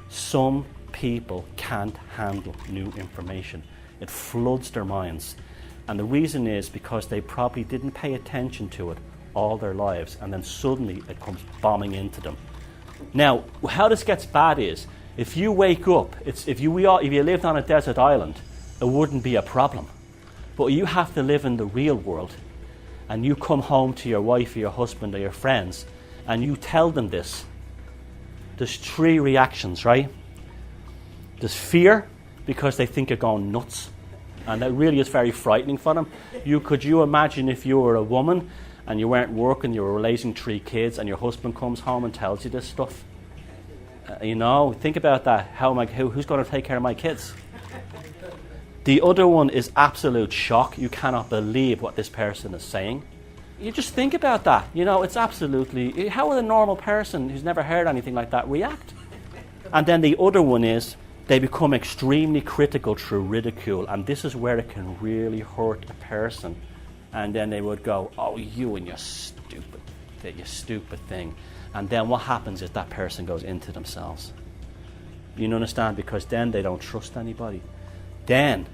Some people can't handle new information. It floods their minds. And the reason is because they probably didn't pay attention to it all their lives, and then suddenly it comes bombing into them. Now, how this gets bad is, if you wake up, if you lived on a desert island, it wouldn't be a problem. But you have to live in the real world, and you come home to your wife or your husband or your friends, and you tell them this. There's three reactions, right? There's fear, because they think you're going nuts, and that really is very frightening for them. Could you imagine if you were a woman and you weren't working, you were raising 3 kids, and your husband comes home and tells you this stuff? Think about that. Who's going to take care of my kids? The other one is absolute shock. You cannot believe what this person is saying. You just think about that. It's absolutely... How would a normal person who's never heard anything like that react? And then the other one is they become extremely critical through ridicule, and this is where it can really hurt a person. And then they would go, oh, you and your stupid thing. And then what happens is that person goes into themselves. You understand? Because then they don't trust anybody. Then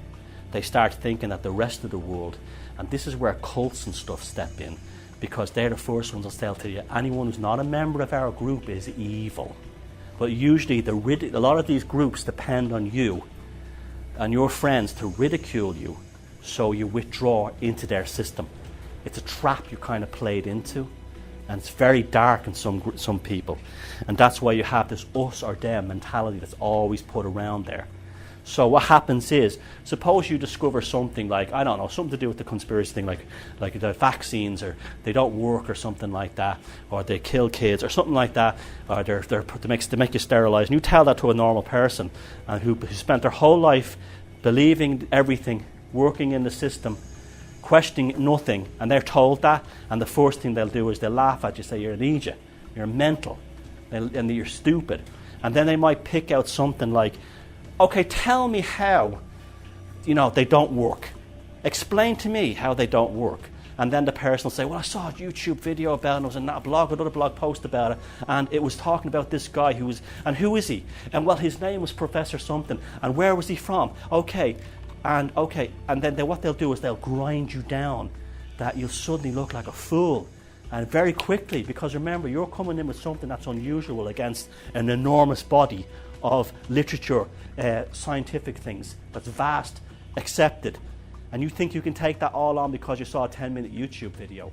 they start thinking that the rest of the world, and this is where cults and stuff step in, because they're the first ones that'll tell you anyone who's not a member of our group is evil. But usually a lot of these groups depend on you and your friends to ridicule you, so you withdraw into their system. It's a trap you kind of played into, and it's very dark in some people. And that's why you have this us or them mentality that's always put around there. So what happens is, suppose you discover something like, I don't know, something to do with the conspiracy thing, like the vaccines, or they don't work or something like that, or they kill kids or something like that, or they make you sterilise. And you tell that to a normal person who spent their whole life believing everything, working in the system, questioning nothing, and they're told that, and the first thing they'll do is they'll laugh at you, say you're an idiot, you're mental, and you're stupid. And then they might pick out something like, okay, tell me how, they don't work. Explain to me how they don't work. And then the person will say, well, I saw a YouTube video about it, and it was another blog post about it, and it was talking about this guy who is he? And well, his name was Professor something, and where was he from? Okay, and then what they'll do is they'll grind you down, that you'll suddenly look like a fool. And very quickly, because remember, you're coming in with something that's unusual against an enormous body of literature, scientific things, that's vast, accepted. And you think you can take that all on because you saw a 10-minute YouTube video.